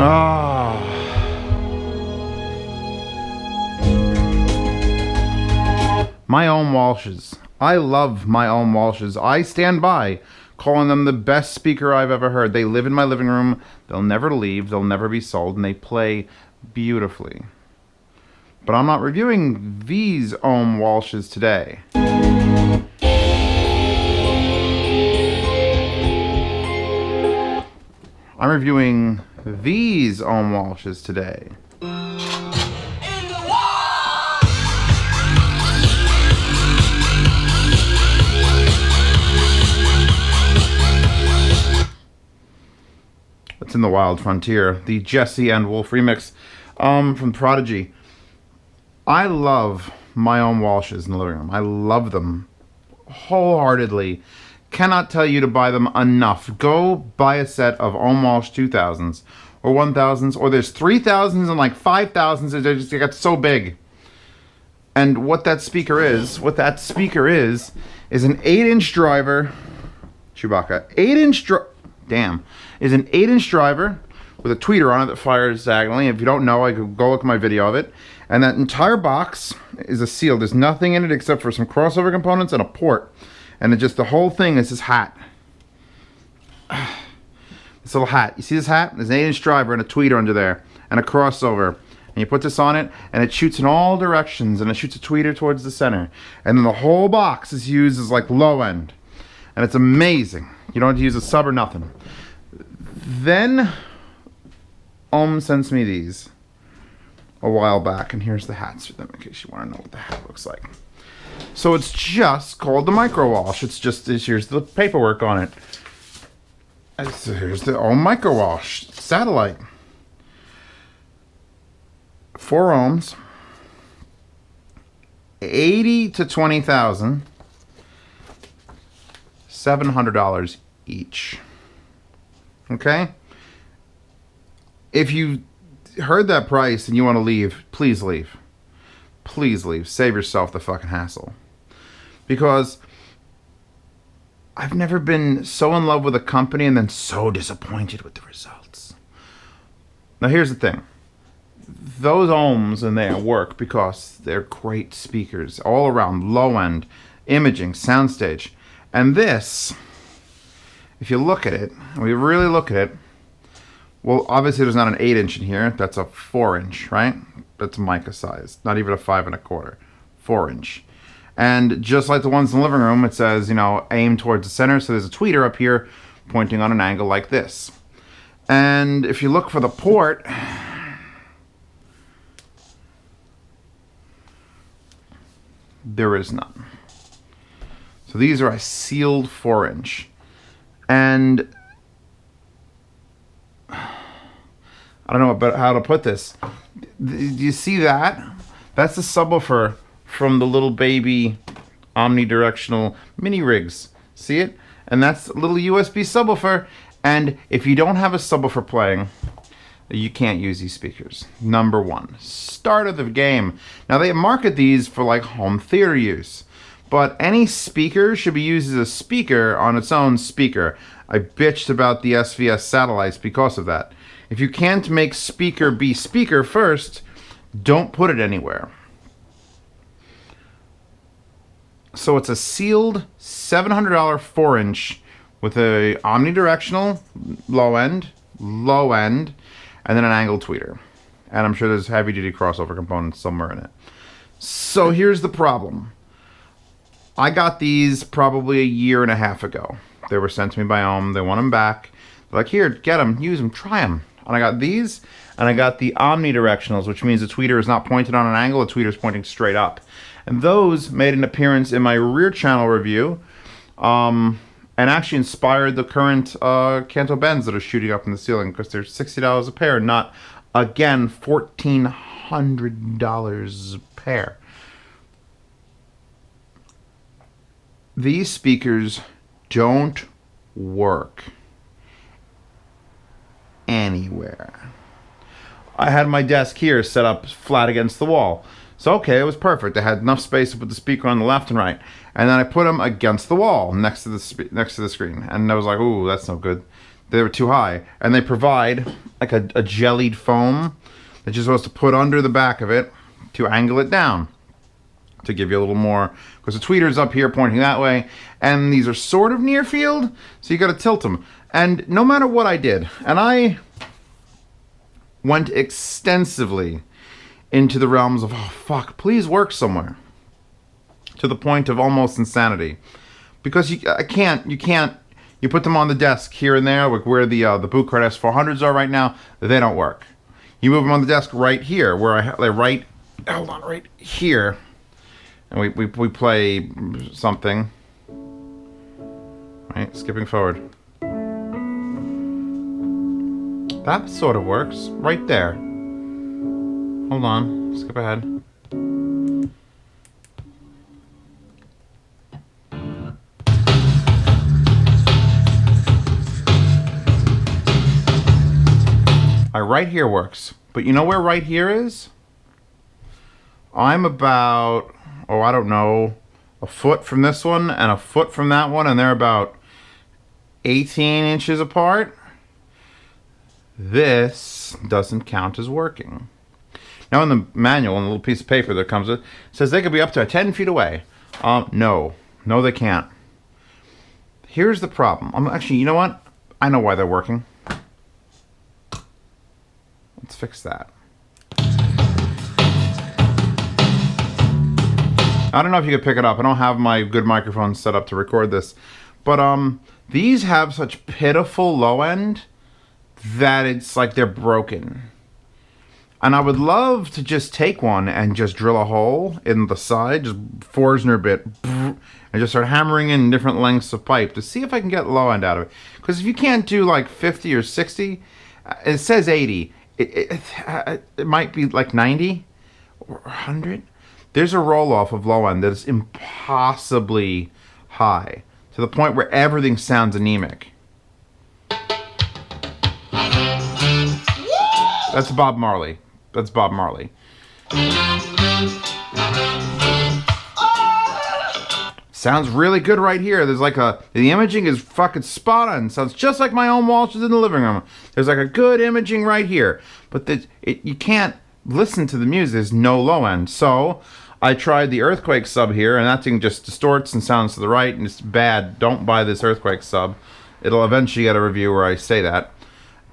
Ah. My own Walshes. I love my own Walshes. I stand by calling them the best speaker I've ever heard. They live in my living room. They'll never leave. They'll never be sold. And they play beautifully. But I'm not reviewing these ohm Walshes today. I'm reviewing these ohm Walshes today. It's in the Wild Frontier, the Jesse and Wolf remix from Prodigy. I love my own Walshes in the living room. I love them wholeheartedly. Cannot tell you to buy them enough. Go buy a set of ohm Walsh 2000s or 1000s, or there's 3000s and like 5000s. They got so big. And what that speaker is an 8-inch driver. Chewbacca. 8-inch Damn. Is an 8-inch driver with a tweeter on it that fires diagonally. If you don't know, I could go look at my video of it. And that entire box is a seal. There's nothing in it except for some crossover components and a port. And it just, the whole thing is this hat. This little hat. You see this hat? There's an 8-inch driver and a tweeter under there. And a crossover. And you put this on it, and it shoots in all directions. And it shoots a tweeter towards the center. And then the whole box is used as like low end. And it's amazing. You don't have to use a sub or nothing. Then Ohm sends me these a while back, and here's the hats for them in case you want to know what the hat looks like. So it's just called the Micro Walsh. It's just here's the paperwork on it. And so here's the Ohm Micro Walsh satellite. 4 ohms, 80 to 20,000, $700 each. Okay? If you heard that price and you want to leave, please leave. Please leave. Save yourself the fucking hassle. Because I've never been so in love with a company and then so disappointed with the results. Now here's the thing. Those ohms in there work because they're great speakers all around, low end, imaging, soundstage. And this, if you look at it, and we really look at it, well, obviously there's not an 8-inch in here. That's a 4-inch, right? That's mica size. Not even a 5 1/4. 4-inch. And just like the ones in the living room, it says, you know, aim towards the center. So there's a tweeter up here pointing on an angle like this. And if you look for the port, there is none. So these are a sealed 4-inch. And I don't know about how to put this. Do you see that? That's the subwoofer from the little baby omnidirectional mini rigs. See it? And that's a little USB subwoofer. And if you don't have a subwoofer playing, you can't use these speakers. Number one. Start of the game. Now they market these for like home theater use. But any speaker should be used as a speaker on its own speaker. I bitched about the SVS satellites because of that. If you can't make speaker be speaker first, don't put it anywhere. So it's a sealed $700 4-inch with a omnidirectional low end, and then an angled tweeter. And I'm sure there's heavy-duty crossover components somewhere in it. So here's the problem. I got these probably 1.5 years ago. They were sent to me by Ohm. They want them back. They're like, here, get them, use them, try them. And I got these, and I got the omnidirectionals, which means the tweeter is not pointed on an angle, the tweeter is pointing straight up. And those made an appearance in my rear channel review, and actually inspired the current Canto Bends that are shooting up in the ceiling, because they're $60 a pair, not, again, $1,400 a pair. These speakers don't work anywhere. I had my desk here set up flat against the wall. So okay, it was perfect. I had enough space to put the speaker on the left and right. And then I put them against the wall next to the screen. And I was like, ooh, that's no good. They were too high. And they provide like a jellied foam that you're supposed to put under the back of it to angle it down, to give you a little more, because the tweeter's up here pointing that way, and these are sort of near field, so you got to tilt them. And no matter what I did, and I went extensively into the realms of, oh fuck, please work somewhere, to the point of almost insanity, because you put them on the desk here and there, like where the Bootcard S400s are right now, they don't work. You move them on the desk right here, where right here, and we play something. Right, skipping forward. That sort of works right there. Hold on, skip ahead. Right here works, but you know where right here is? I'm about, oh, I don't know, a foot from this one and a foot from that one, and they're about 18 inches apart. This doesn't count as working. Now in the manual, on the little piece of paper that comes with, it says they could be up to 10 feet away. No, they can't. Here's the problem. Actually, you know what? I know why they're working. Let's fix that. I don't know if you could pick it up. I don't have my good microphone set up to record this. But these have such pitiful low end that it's like they're broken. And I would love to just take one and just drill a hole in the side, just Forstner bit, and just start hammering in different lengths of pipe to see if I can get low end out of it. Because if you can't do like 50 or 60, it says 80. It might be like 90 or 100. There's a roll-off of low end that is impossibly high, to the point where everything sounds anemic. That's Bob Marley. That's Bob Marley. Sounds really good right here. There's like the imaging is fucking spot on. Sounds just like my own Walsh is in the living room. There's like a good imaging right here. But you can't listen to the music. There's no low end. So I tried the Earthquake sub here, and that thing just distorts and sounds to the right, and it's bad. Don't buy this Earthquake sub. It'll eventually get a review where I say that.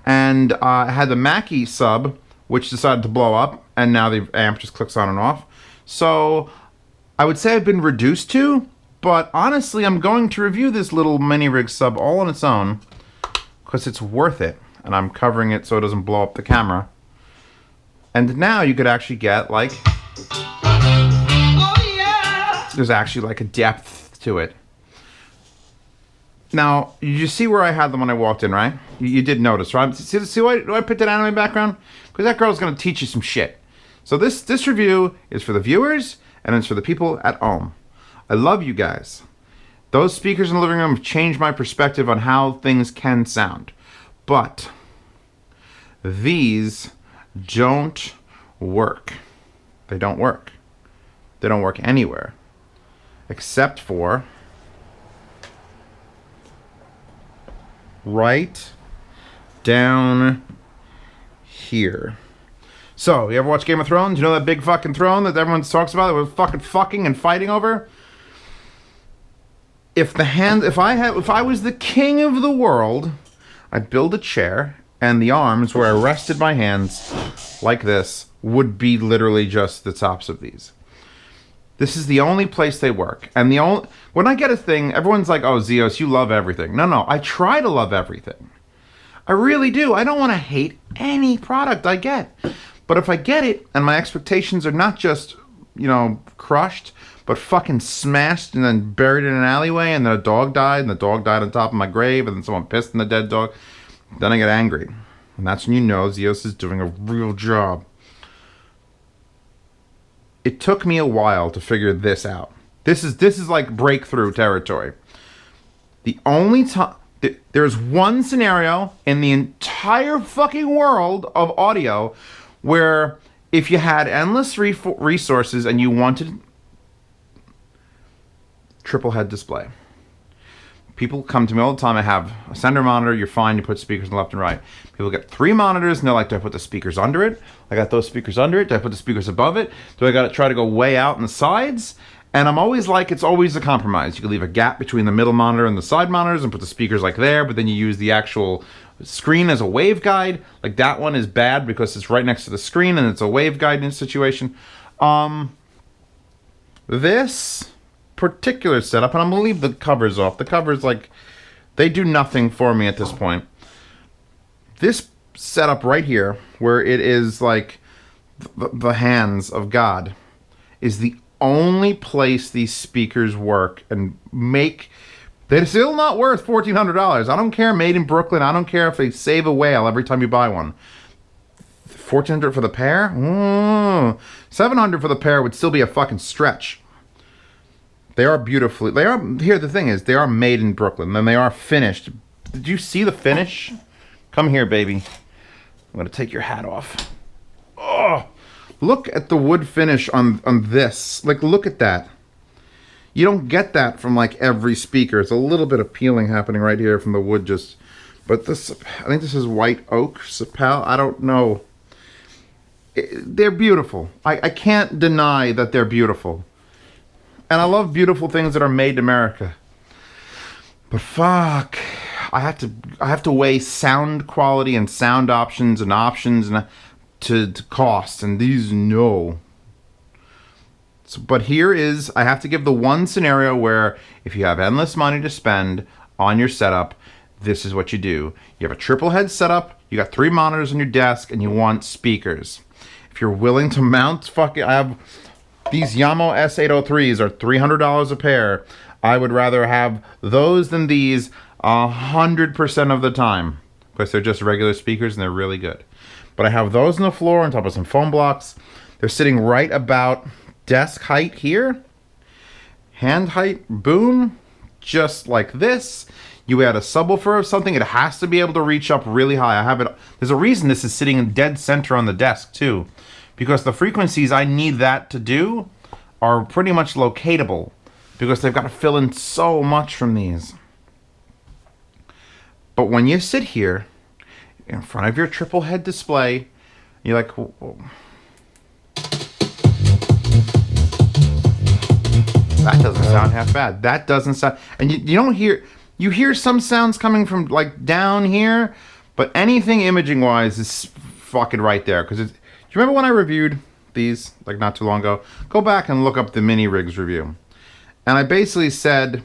And I had the Mackie sub, which decided to blow up, and now the amp just clicks on and off. So I would say I've been reduced to, but honestly, I'm going to review this little mini rig sub all on its own because it's worth it, and I'm covering it so it doesn't blow up the camera. And now you could actually get like, oh yeah, there's actually like a depth to it. Now, you see where I had them when I walked in, right? You did notice, right? See why I put that anime background? Because that girl's going to teach you some shit. So this review is for the viewers, and it's for the people at home. I love you guys. Those speakers in the living room have changed my perspective on how things can sound. But these don't work. They don't work. They don't work anywhere. Except for right down here. So, you ever watch Game of Thrones? You know that big fucking throne that everyone talks about that we're fucking and fighting over? If I was the king of the world, I'd build a chair, and the arms where I rested my hands like this would be literally just the tops of these. This is the only place they work. And when I get a thing, everyone's like, oh, Zeos, you love everything. No, I try to love everything. I really do. I don't want to hate any product I get. But if I get it, and my expectations are not just, crushed, but fucking smashed and then buried in an alleyway, and then a dog died, and the dog died on top of my grave, and then someone pissed in the dead dog, then I get angry. And that's when you know Zeos is doing a real job. It took me a while to figure this out. This is like breakthrough territory. The only time there's one scenario in the entire fucking world of audio where if you had endless resources and you wanted triple head display. People come to me all the time. I have a center monitor. You're fine. You put speakers on left and right. People get 3 monitors, and they're like, do I put the speakers under it? I got those speakers under it. Do I put the speakers above it? Do I got to try to go way out on the sides? And I'm always like, it's always a compromise. You can leave a gap between the middle monitor and the side monitors and put the speakers like there, but then you use the actual screen as a waveguide. Like that one is bad because it's right next to the screen and it's a waveguide in situation. This particular setup, and I'm gonna leave the covers off. The covers, like, they do nothing for me at this point. This setup right here, where it is like the hands of God, is the only place these speakers work and make. They're still not worth $1,400. I don't care, made in Brooklyn. I don't care if they save a whale every time you buy one. $1,400 for the pair? $700 for the pair would still be a fucking stretch. They are beautifully. They are. Here, the thing is, they are made in Brooklyn. Then they are finished. Did you see the finish? Come here, baby. I'm gonna take your hat off. Oh, look at the wood finish on this. Like, look at that. You don't get that from like every speaker. It's a little bit of peeling happening right here from the wood. Just, but this. I think this is white oak sapel. I don't know. They're beautiful. I can't deny that they're beautiful. And I love beautiful things that are made in America. But fuck, I have to weigh sound quality and sound options and to cost, and these no. So, but here is, I have to give the one scenario where if you have endless money to spend on your setup, this is what you do. You have a triple head setup, you got 3 monitors on your desk, and you want speakers. If you're willing to mount, I have these Yamaha S803s are $300 a pair. I would rather have those than these 100% of the time, because they're just regular speakers and they're really good. But I have those on the floor on top of some foam blocks. They're sitting right about desk height here. Hand height, boom, just like this. You add a subwoofer of something, it has to be able to reach up really high. I have it. There's a reason this is sitting in dead center on the desk too, because the frequencies I need that to do are pretty much locatable, because they've got to fill in so much from these. But when you sit here in front of your triple head display, you're like, whoa. That doesn't sound half bad. That doesn't sound, and you don't hear, you hear some sounds coming from like down here, but anything imaging wise is fucking right there. Because it's, do you remember when I reviewed these like not too long ago? Go back and look up the mini rigs review, and I basically said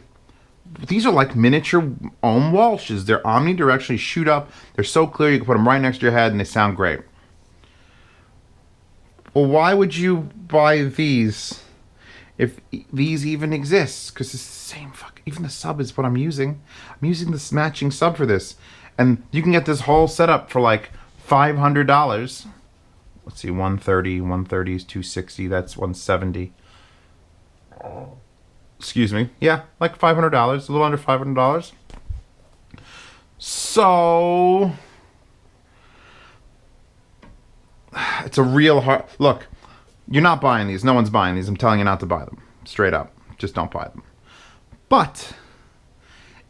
these are like miniature ohm Walshes. They're omnidirectionally shoot up. They're so clear you can put them right next to your head and they sound great. Well, why would you buy these if these even exist? Because it's the same fucking, even the sub is what I'm using. I'm using this matching sub for this, and you can get this whole setup for like $500. Let's see, 130, 130 is 260, that's 170. Excuse me. Yeah, like $500, a little under $500. So it's a real hard look. You're not buying these. No one's buying these. I'm telling you not to buy them. Straight up. Just don't buy them. But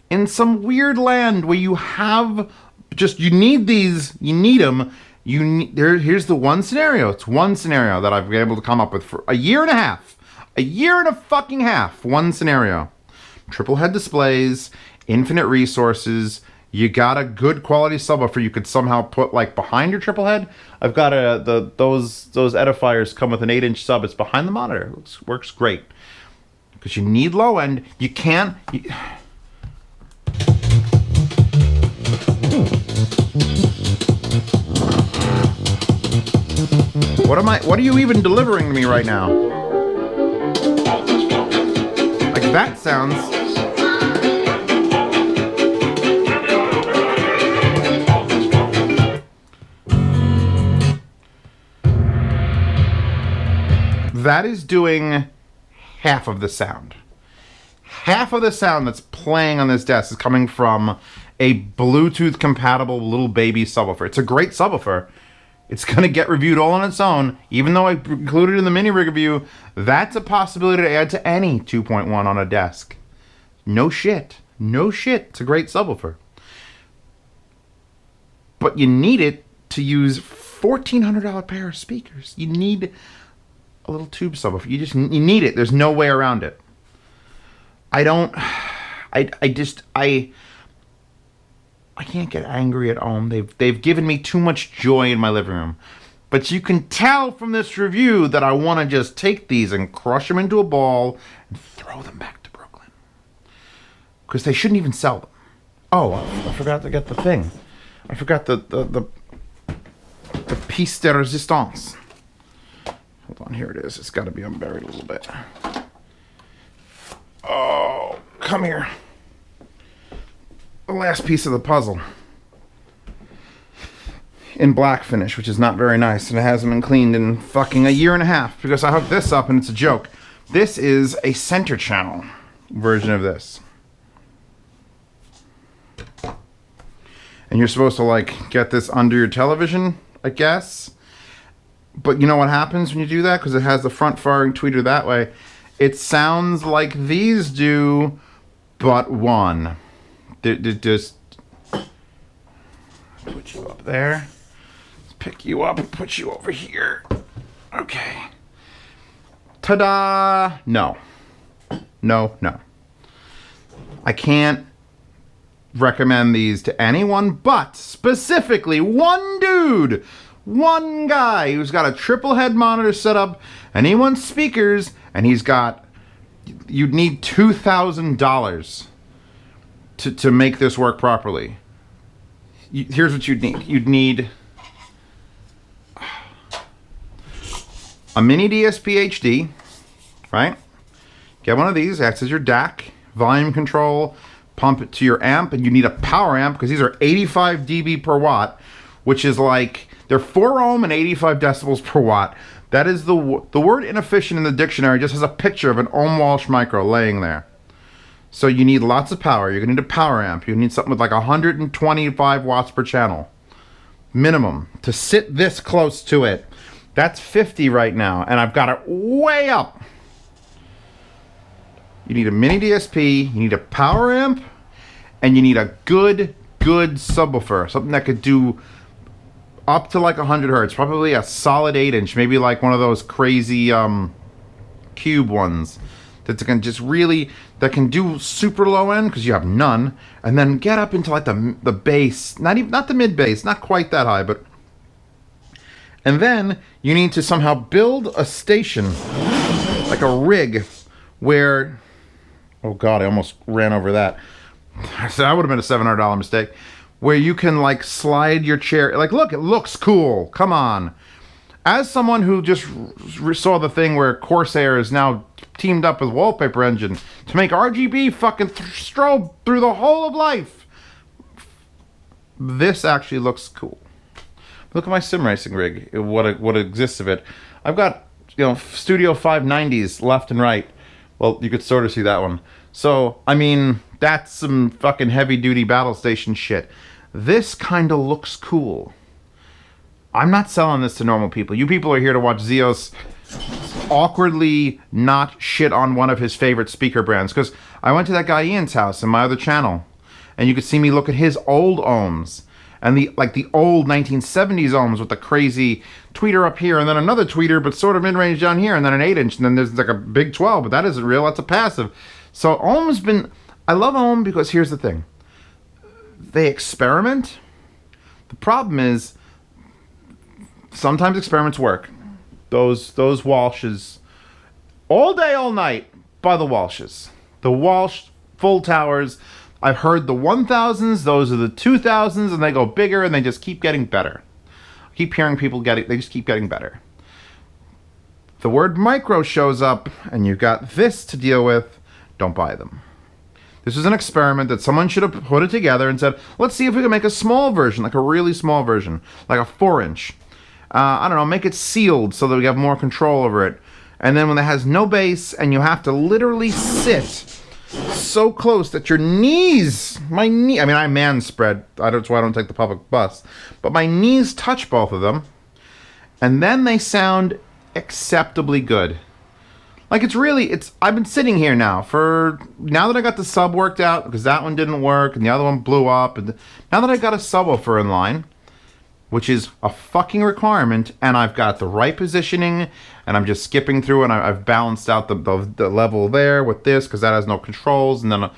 in some weird land where you have just, you need these, you need them, here's the one scenario. It's one scenario that I've been able to come up with for a year and a half. A year and a fucking half. One scenario. Triple head displays, infinite resources. You got a good quality subwoofer you could somehow put like behind your triple head. I've got those edifiers come with an 8-inch sub. It's behind the monitor. It works great. Because you need low end. You can't. What are you even delivering to me right now? Like that sounds. That is doing half of the sound. Half of the sound that's playing on this desk is coming from a Bluetooth compatible little baby subwoofer. It's a great subwoofer. It's going to get reviewed all on its own. Even though I included it in the mini rig review, that's a possibility to add to any 2.1 on a desk. No shit. No shit, it's a great subwoofer. But you need it to use $1,400 pair of speakers. You need a little tube subwoofer. You need it. There's no way around it. I can't get angry at home. They've given me too much joy in my living room. But you can tell from this review that I want to just take these and crush them into a ball and throw them back to Brooklyn. Because they shouldn't even sell them. Oh, I forgot to get the thing. I forgot the piece de resistance. Hold on, here it is. It's got to be unburied a little bit. Oh, come here. The last piece of the puzzle. In black finish, which is not very nice, and it hasn't been cleaned in fucking a year and a half because I hooked this up and it's a joke. This is a center channel version of this. And you're supposed to like get this under your television, I guess. But you know what happens when you do that? Because it has the front firing tweeter that way. It sounds like these do, but one. Just put you up there. Let's pick you up and put you over here. Okay. Ta-da! No. No, no. I can't recommend these to anyone, but specifically one dude, one guy who's got a triple head monitor set up, and he wants speakers, and he's got, you'd need $2,000 to make this work properly. Here's what you'd need. You'd need a mini DSP HD, right? Get one of these, acts as your DAC, volume control, pump it to your amp, and you need a power amp because these are 85 dB per watt, which is like, they're 4 ohm and 85 decibels per watt. That is the word inefficient in the dictionary just has a picture of an ohm Walsh micro laying there. So you need lots of power. You're gonna need a power amp. You need something with like 125 watts per channel. Minimum. To sit this close to it. That's 50 right now, and I've got it way up. You need a mini DSP, you need a power amp, and you need a good subwoofer. Something that could do up to like 100 hertz. Probably a solid 8-inch, maybe like one of those crazy cube ones. That can just really, that can do super low end, because you have none, and then get up into like the bass, not the mid bass, not quite that high, but, and then you need to somehow build a station, like a rig, where, oh god, I almost ran over that. So that would have been a $700 mistake. Where you can like slide your chair, like look, it looks cool, come on. As someone who just saw the thing where Corsair is now teamed up with Wallpaper Engine to make RGB fucking strobe through the whole of life, this actually looks cool. Look at my sim racing rig, what exists of it. I've got, you know, Studio 590s left and right. Well, you could sort of see that one. So, I mean, that's some fucking heavy duty battle station shit. This kind of looks cool. I'm not selling this to normal people. You people are here to watch Zeos awkwardly not shit on one of his favorite speaker brands. Because I went to that guy Ian's house in my other channel, and you could see me look at his old ohms. And the old 1970s ohms with the crazy tweeter up here, and then another tweeter, but sort of mid-range down here, and then an 8-inch, and then there's like a big 12, but that isn't real, that's a passive. So ohm's been, I love ohm because here's the thing. They experiment. The problem is, sometimes experiments work. Those Walshes, all day, all night, by the Walshes. The Walsh full towers. I've heard the 1000s, those are the 2000s, and they go bigger, and they just keep getting better. I keep hearing people they just keep getting better. The word micro shows up, and you've got this to deal with, don't buy them. This is an experiment that someone should have put it together and said, let's see if we can make a small version, like a really small version, like a 4-inch. I don't know, make it sealed so that we have more control over it. And then when it has no bass, and you have to literally sit so close that your knees, I mean, I man spread, that's why I don't take the public bus, but my knees touch both of them, and then they sound acceptably good. Like, I've been sitting here now now that I got the sub worked out, because that one didn't work, and the other one blew up, and now that I got a subwoofer in line, which is a fucking requirement, and I've got the right positioning, and I'm just skipping through, and I've balanced out the level there with this, because that has no controls, and then...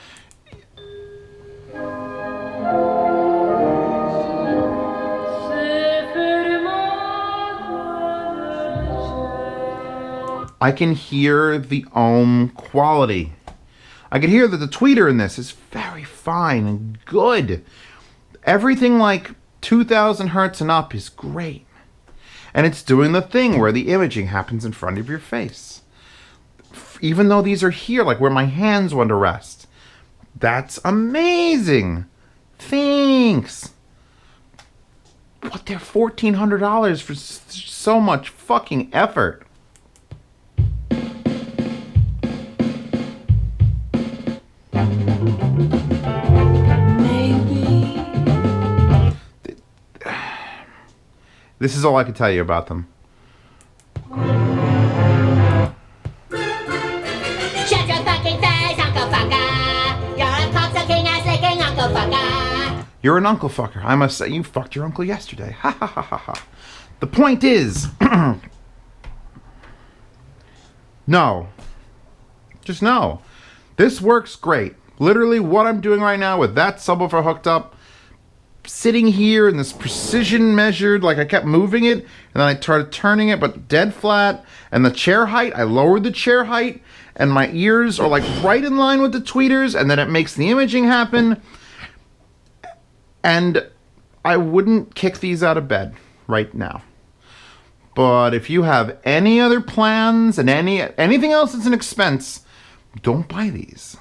I can hear the ohm quality. I can hear that the tweeter in this is very fine and good. Everything like 2000 hertz and up is great. And it's doing the thing where the imaging happens in front of your face. Even though these are here, like where my hands want to rest. That's amazing. Thanks. But they're $1,400 for so much fucking effort. This is all I can tell you about them. Shut your fucking face, Uncle Fucker. You're a cocksucking ass licking Uncle Fucker. You're an uncle fucker. I must say, you fucked your uncle yesterday. Ha ha ha ha ha. The point is... no. Just no. This works great. Literally what I'm doing right now with that subwoofer hooked up, sitting here in this precision measured, like I kept moving it, and then I started turning it, but dead flat, and the chair height, I lowered the chair height, and my ears are like right in line with the tweeters, and then it makes the imaging happen, and I wouldn't kick these out of bed right now. But if you have any other plans and anything else that's an expense, don't buy these.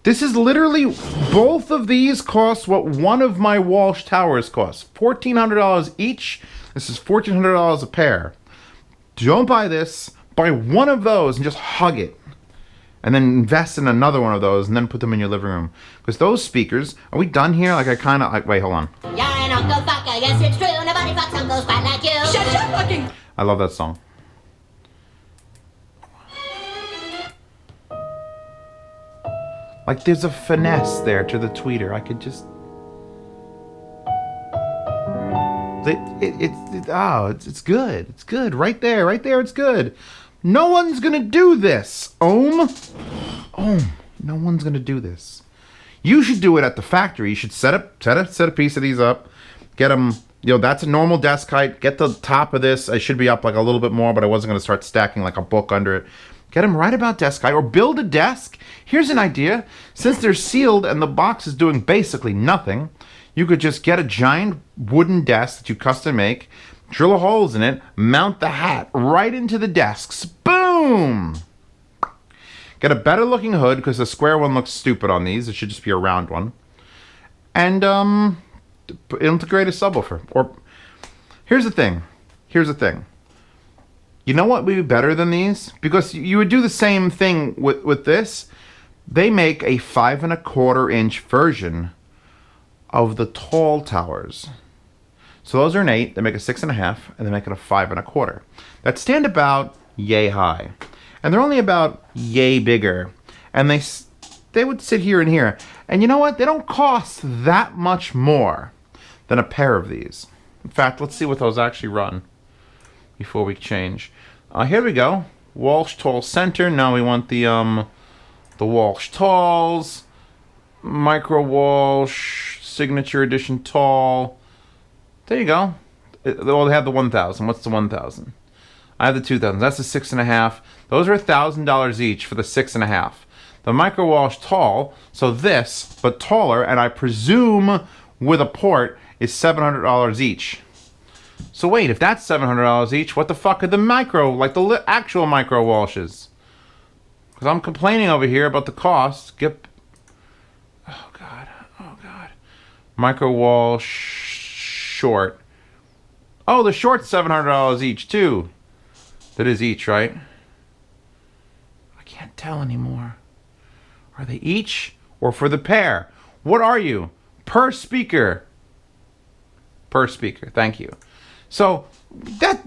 This is literally, both of these cost what one of my Walsh towers costs. $1,400 each. This is $1,400 a pair. Don't buy this. Buy one of those and just hug it. And then invest in another one of those and then put them in your living room. Because those speakers, are we done here? Like I kind of, wait, hold on. You're an Uncle Fucker, yes it's true. Nobody fucks uncles quite like you. Shut your fucking... I love that song. Like, there's a finesse there to the tweeter. I could just... It's good. It's good. Right there, it's good. No one's gonna do this. Ohm. No one's gonna do this. You should do it at the factory. You should set a piece of these up. Get them, that's a normal desk height. Get the top of this. I should be up like a little bit more, but I wasn't gonna start stacking like a book under it. Get them right about desk height, or build a desk. Here's an idea. Since they're sealed and the box is doing basically nothing, you could just get a giant wooden desk that you custom make, drill holes in it, mount the hat right into the desks. Boom! Get a better looking hood, because the square one looks stupid on these. It should just be a round one. And integrate a subwoofer. Or here's the thing. You know what would be better than these? Because you would do the same thing with this. They make a 5 1/4 inch version of the tall towers. So those are an 8. They make a 6 1/2, and they make it a 5 1/4. That stand about yay high, and they're only about yay bigger. And they would sit here and here. And you know what? They don't cost that much more than a pair of these. In fact, let's see what those actually run before we change. Here we go. Walsh Tall Center. Now we want the Walsh Talls. Micro Walsh Signature Edition Tall. There you go. Well, they have the 1000. What's the 1000? I have the 2000. That's the 6 1/2. Those are $1,000 each for the 6 1/2. The Micro Walsh Tall, so this, but taller, and I presume with a port, is $700 each. So wait, if that's $700 each, what the fuck are the micro, like the actual Micro Walshes? Because I'm complaining over here about the cost. Oh god. Micro Walsh short. Oh, the short's $700 each too. That is each, right? I can't tell anymore. Are they each or for the pair? What are you? Per speaker. Per speaker, thank you. So,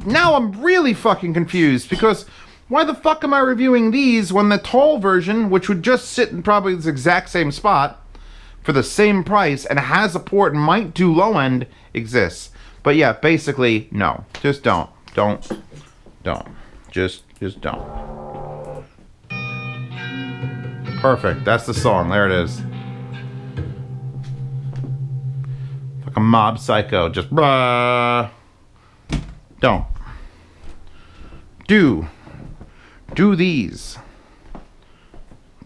now I'm really fucking confused, because Why the fuck am I reviewing these when the tall version, which would just sit in probably this exact same spot for the same price and has a port and might do low end, exists? But yeah, basically, no. Just don't. Don't. Just don't. Perfect. That's the song. There it is. Like a mob psycho. Just bruh. Don't. Do these.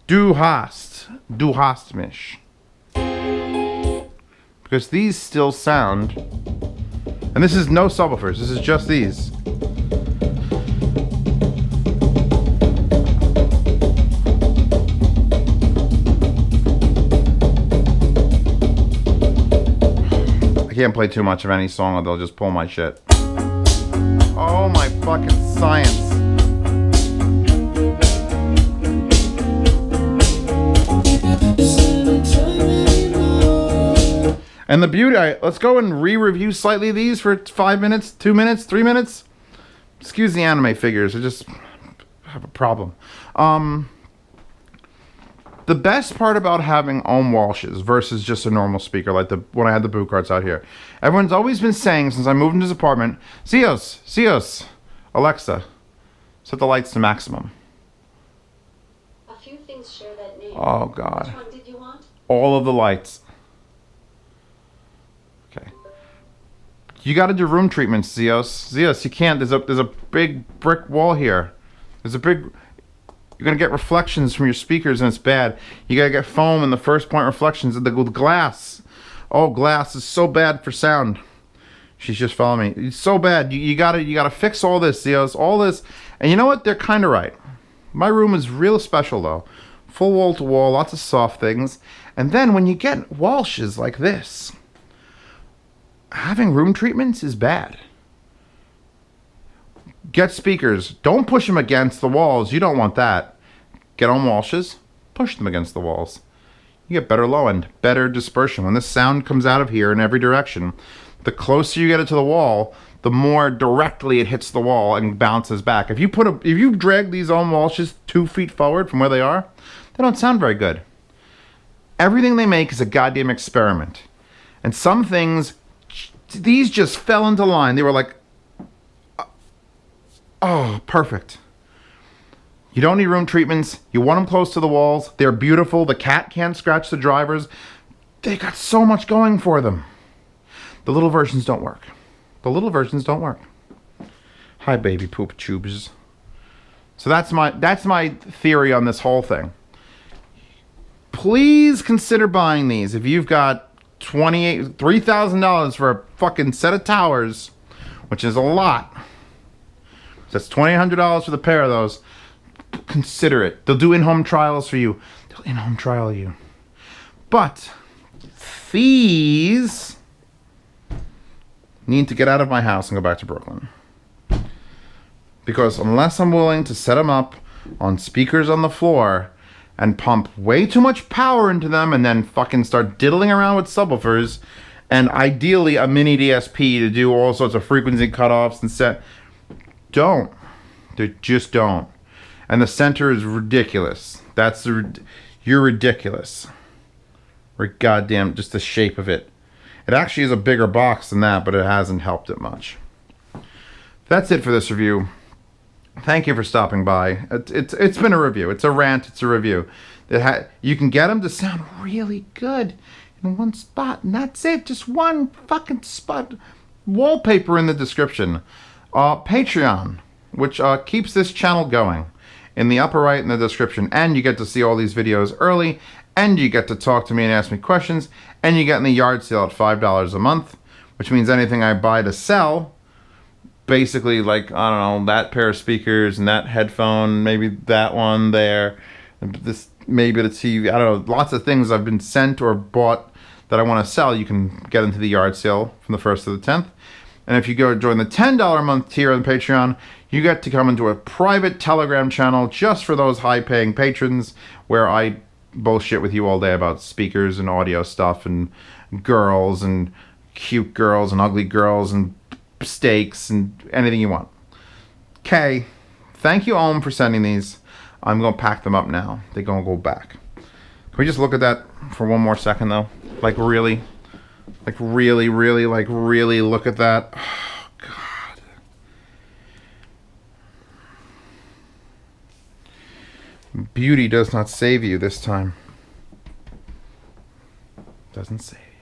Do hast mich. Because these still sound, and this is no subwoofers, this is just these. I can't play too much of any song or they'll just pull my shit. Oh my fucking science. And the beauty, let's go and re-review slightly these for 5 minutes, 2 minutes, 3 minutes. Excuse the anime figures, I just have a problem. The best part about having Walshes versus just a normal speaker, like when I had the boot carts out here, everyone's always been saying since I moved into this apartment, Cios, Alexa, set the lights to maximum. A few things share that name. Oh God. Which one did you want? All of the lights. Okay. You got to do room treatments, Cios, you can't. There's a big brick wall here. You're gonna get reflections from your speakers, and it's bad. You gotta get foam in the first point reflections of the glass. Oh, glass is so bad for sound. She's just following me. It's so bad. You gotta fix all this, Cios. All this, and you know what? They're kind of right. My room is real special though. Full wall to wall, lots of soft things, and then when you get Walshes like this, having room treatments is bad. Get speakers. Don't push them against the walls. You don't want that. Get on Walshes. Push them against the walls. You get better low end, better dispersion. When the sound comes out of here in every direction, the closer you get it to the wall, the more directly it hits the wall and bounces back. If you drag these on Walshes 2 feet forward from where they are, they don't sound very good. Everything they make is a goddamn experiment. And some things, these just fell into line. They were like, oh, perfect. You don't need room treatments. You want them close to the walls. They're beautiful. The cat can't scratch the drivers. They got so much going for them. The little versions don't work. The little versions don't work. Hi, baby poop tubes. So that's my theory on this whole thing. Please consider buying these. If you've got $3,000 for a fucking set of towers, which is a lot. That's $2,800 for the pair of those. Consider it. They'll do in-home trials for you. They'll in-home trial you. But these need to get out of my house and go back to Brooklyn. Because unless I'm willing to set them up on speakers on the floor and pump way too much power into them and then fucking start diddling around with subwoofers and ideally a mini DSP to do all sorts of frequency cutoffs and set... Don't. They just don't. And the center is ridiculous. You're ridiculous. Or goddamn, just the shape of it. It actually is a bigger box than that, but it hasn't helped it much. That's it for this review. Thank you for stopping by. It's been a review. It's a rant. It's a review. You can get them to sound really good in one spot, and that's it. Just one fucking spot. Wallpaper in the description. Patreon, which keeps this channel going, in the upper right in the description, and you get to see all these videos early, and you get to talk to me and ask me questions, and you get in the yard sale at $5 a month, which means anything I buy to sell, basically, like, I don't know, that pair of speakers and that headphone, maybe that one there, this, maybe the TV, I don't know, lots of things I've been sent or bought that I want to sell, you can get into the yard sale from the 1st to the 10th. And if you go join the $10 a month tier on Patreon, you get to come into a private Telegram channel just for those high-paying patrons where I bullshit with you all day about speakers and audio stuff and girls and cute girls and ugly girls and steaks and anything you want. Okay, Thank you, Om, for sending these. I'm going to pack them up now. They're going to go back. Can we just look at that for one more second, though? Like, really? Like, really, really, like, really look at that? Oh, God. Beauty does not save you this time. Doesn't save.